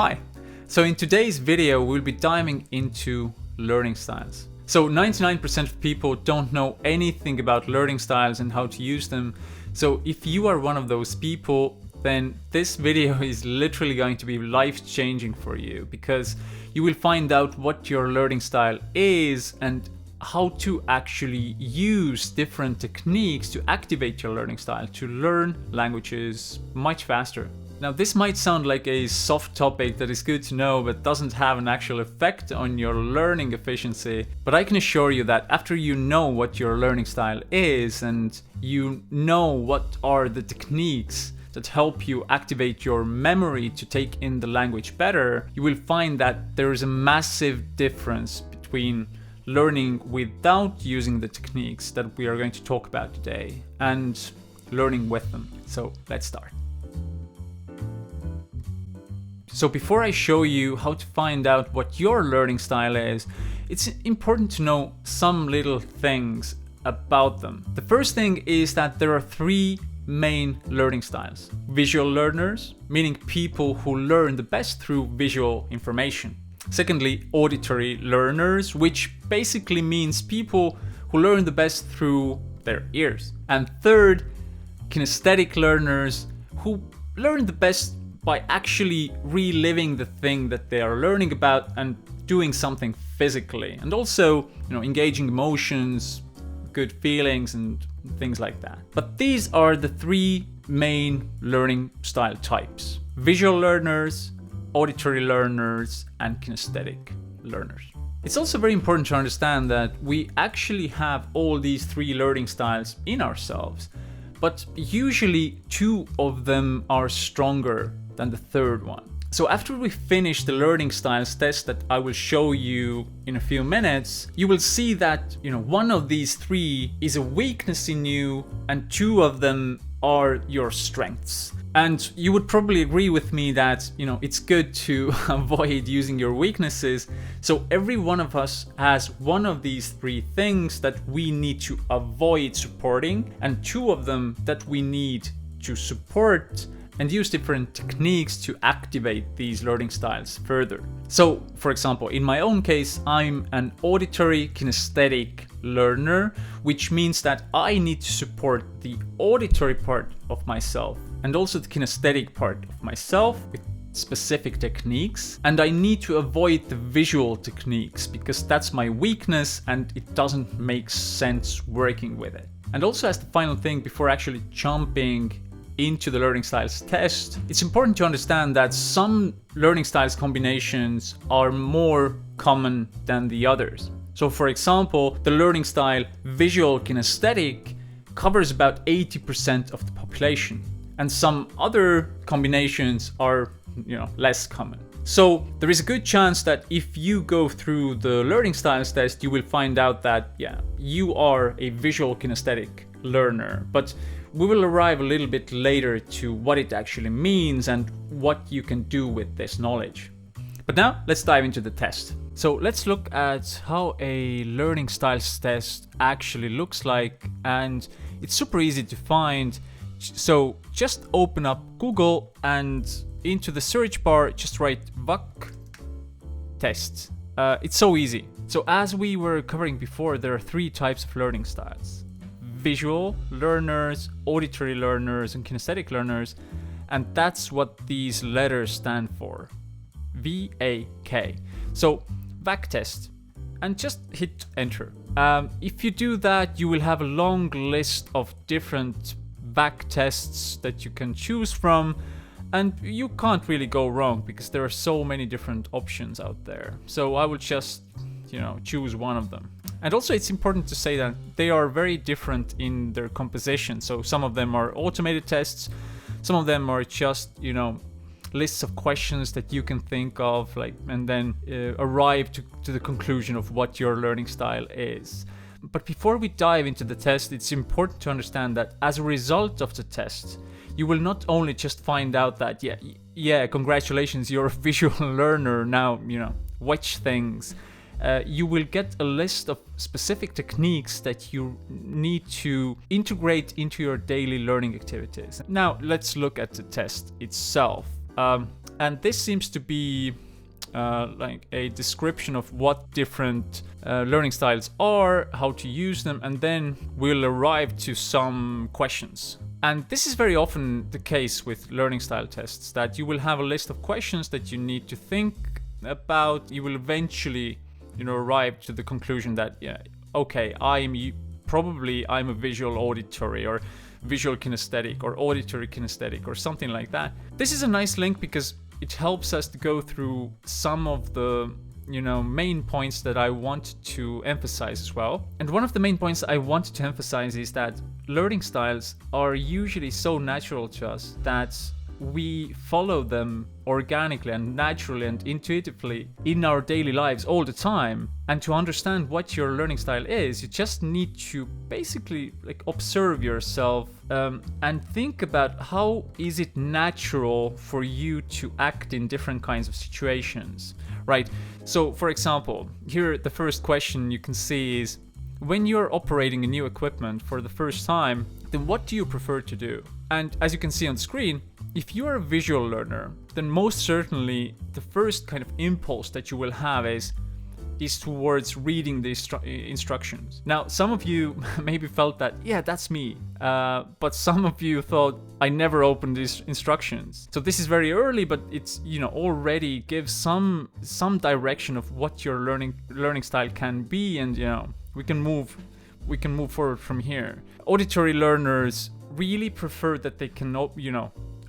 Hi! So in today's video, we'll be diving into learning styles. So 99% of people don't know anything about learning styles and how to use them. So if you are one of those people, then this video is literally going to be life-changing for you, because you will find out what your learning style is and how to actually use different techniques to activate your learning style to learn languages much faster. Now, this might sound like a soft topic that is good to know but doesn't have an actual effect on your learning efficiency, but I can assure you that after you know what your learning style is and you know what are the techniques that help you activate your memory to take in the language better, you will find that there is a massive difference between learning without using the techniques that we are going to talk about today and learning with them. So let's start. So before I show you how to find out what your learning style is, it's important to know some little things about them. The first thing is that there are three main learning styles. Visual learners, meaning people who learn the best through visual information. Secondly, auditory learners, which basically means people who learn the best through their ears. And third, kinesthetic learners, who learn the best by actually reliving the thing that they are learning about and doing something physically, and also, engaging emotions, good feelings and things like that. But these are the three main learning style types: visual learners, auditory learners, and kinesthetic learners. It's also very important to understand that we actually have all these three learning styles in ourselves, but usually two of them are stronger than the third one. So after we finish the learning styles test that I will show you in a few minutes, you will see that one of these three is a weakness in you and two of them are your strengths. And you would probably agree with me that it's good to avoid using your weaknesses. So every one of us has one of these three things that we need to avoid supporting, and two of them that we need to support and use different techniques to activate these learning styles further. So, for example, in my own case, I'm an auditory kinesthetic learner, which means that I need to support the auditory part of myself and also the kinesthetic part of myself with specific techniques, and I need to avoid the visual techniques because that's my weakness and it doesn't make sense working with it. And also, as the final thing before actually jumping into the learning styles test, it's important to understand that some learning styles combinations are more common than the others. So for example, the learning style visual kinesthetic covers about 80% of the population, and some other combinations are less common. So there is a good chance that if you go through the learning styles test, you will find out that you are a visual kinesthetic learner, but we will arrive a little bit later to what it actually means and what you can do with this knowledge. But now let's dive into the test. So let's look at how a learning styles test actually looks like, and it's super easy to find. So just open up Google and into the search bar just write VAK-test. It's so easy. So as we were covering before, there are three types of learning styles: visual learners, auditory learners, and kinesthetic learners. And that's what these letters stand for. VAK. So VAK-test. And just hit enter. If you do that, you will have a long list of different VAK tests that you can choose from. And you can't really go wrong because there are so many different options out there. So I will just, choose one of them. And also it's important to say that they are very different in their composition. So some of them are automated tests, some of them are just, lists of questions that you can think of, and then arrive to the conclusion of what your learning style is. But before we dive into the test, it's important to understand that as a result of the test, you will not only just find out that, congratulations, you're a visual learner now, watch things. You will get a list of specific techniques that you need to integrate into your daily learning activities. Now, let's look at the test itself. And this seems to be like a description of what different learning styles are, how to use them, and then we'll arrive to some questions. And this is very often the case with learning style tests, that you will have a list of questions that you need to think about. You will eventually, arrive to the conclusion that, okay, I'm a visual auditory, or visual kinesthetic, or auditory kinesthetic, or something like that. This is a nice link because it helps us to go through some of the main points that I want to emphasize as well. And one of the main points I wanted to emphasize is that learning styles are usually so natural to us that we follow them organically and naturally and intuitively in our daily lives all the time. And to understand what your learning style is, you just need to basically observe yourself and think about how is it natural for you to act in different kinds of situations, right? So for example, here the first question you can see is, when you're operating a new equipment for the first time, then what do you prefer to do? And as you can see on the screen, if you're a visual learner, then most certainly the first kind of impulse that you will have is towards reading the instructions. Now, some of you maybe felt that, yeah, that's me. But some of you thought, I never opened these instructions. So this is very early, but it's, already gives some direction of what your learning style can be, and, we can move forward from here. Auditory learners really prefer that they can,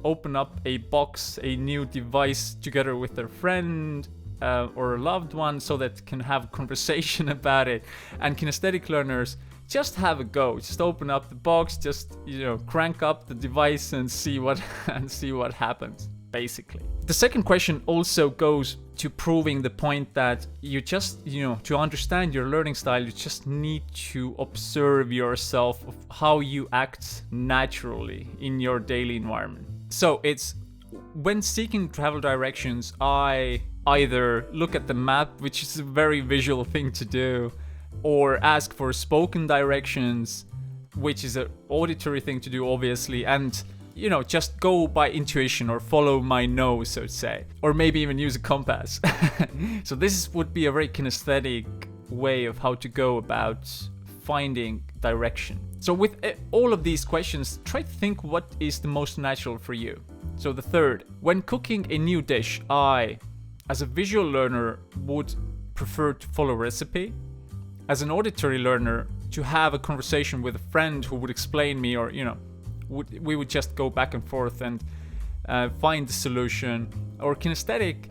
open up a box, a new device together with their friend or a loved one, so that can have a conversation about it. And kinesthetic learners just have a go, just open up the box, just crank up the device and see what happens, basically. The second question also goes to proving the point that you just, to understand your learning style, you just need to observe yourself of how you act naturally in your daily environment. So it's, when seeking travel directions, I either look at the map, which is a very visual thing to do, or ask for spoken directions, which is an auditory thing to do, obviously, and just go by intuition or follow my nose, so to say, or maybe even use a compass. So this would be a very kinesthetic way of how to go about finding direction. So with all of these questions, try to think what is the most natural for you. So the third, when cooking a new dish, I, as a visual learner, would prefer to follow a recipe. As an auditory learner, to have a conversation with a friend who would explain me, or we would just go back and forth and find the solution. Or kinesthetic,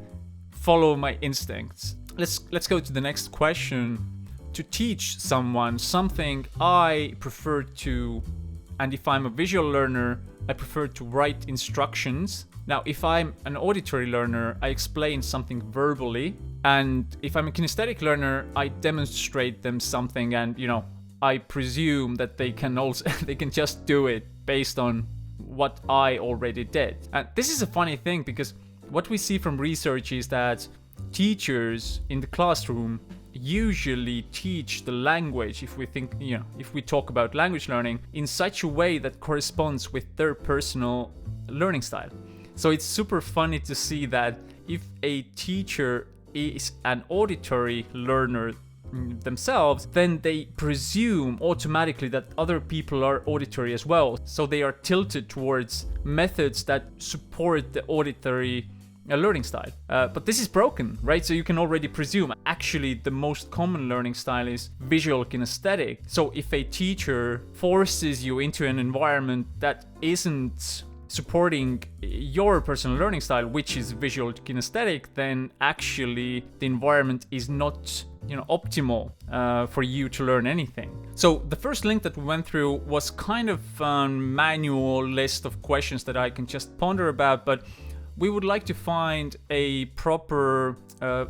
follow my instincts. Let's go to the next question. To teach someone something, I prefer to, and if I'm a visual learner, I prefer to write instructions. Now, if I'm an auditory learner, I explain something verbally. And if I'm a kinesthetic learner, I demonstrate them something, and I presume that they can just do it based on what I already did. And this is a funny thing, because what we see from research is that teachers in the classroom usually teach the language, if we talk about language learning, in such a way that corresponds with their personal learning style. So it's super funny to see that if a teacher is an auditory learner themselves, then they presume automatically that other people are auditory as well. So they are tilted towards methods that support the auditory learning style. But this is broken, right? So you can already presume actually the most common learning style is visual kinesthetic. So if a teacher forces you into an environment that isn't supporting your personal learning style, which is visual kinesthetic, then actually the environment is not optimal for you to learn anything. So the first link that we went through was kind of a manual list of questions that I can just ponder about, but we would like to find a proper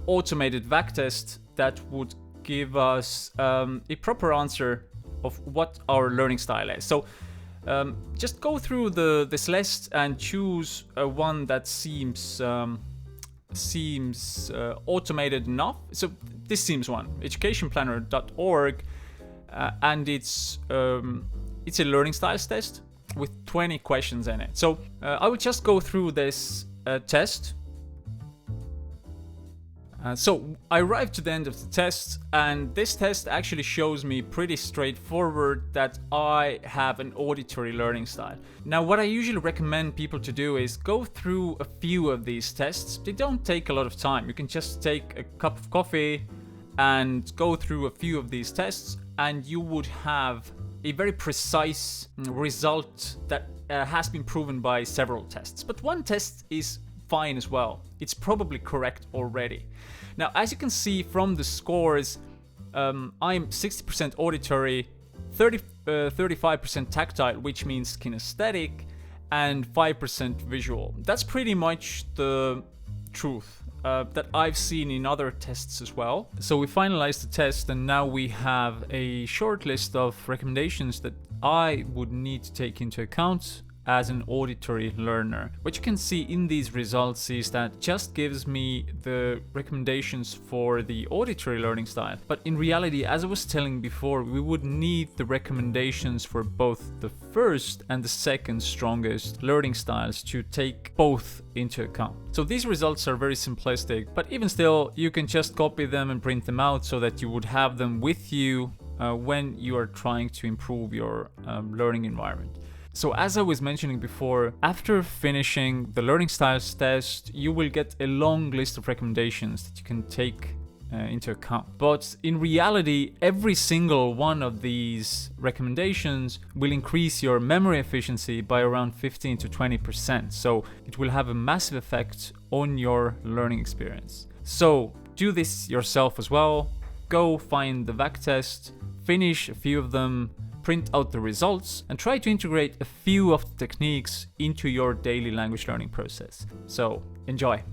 automated VAK-test that would give us a proper answer of what our learning style is. So just go through this list and choose one that seems automated enough. So this seems one, educationplanner.org, and it's a learning styles test with 20 questions in it. So I will just go through this test. So I arrived to the end of the test, and this test actually shows me pretty straightforward that I have an auditory learning style. Now, what I usually recommend people to do is go through a few of these tests. They don't take a lot of time. You can just take a cup of coffee and go through a few of these tests, and you would have a very precise result that has been proven by several tests. But one test is fine as well. It's probably correct already. Now, as you can see from the scores, I'm 60% auditory, 35% tactile, which means kinesthetic, and 5% visual. That's pretty much the truth that I've seen in other tests as well. So we finalized the test, and now we have a short list of recommendations that I would need to take into account as an auditory learner. What you can see in these results is that just gives me the recommendations for the auditory learning style. But in reality, as I was telling before, we would need the recommendations for both the first and the second strongest learning styles to take both into account. So these results are very simplistic, but even still, you can just copy them and print them out so that you would have them with you when you are trying to improve your learning environment. So as I was mentioning before, after finishing the learning styles test, you will get a long list of recommendations that you can take into account. But in reality, every single one of these recommendations will increase your memory efficiency by around 15 to 20%. So it will have a massive effect on your learning experience. So do this yourself as well. Go find the VAK-test, finish a few of them, print out the results, and try to integrate a few of the techniques into your daily language learning process. So enjoy!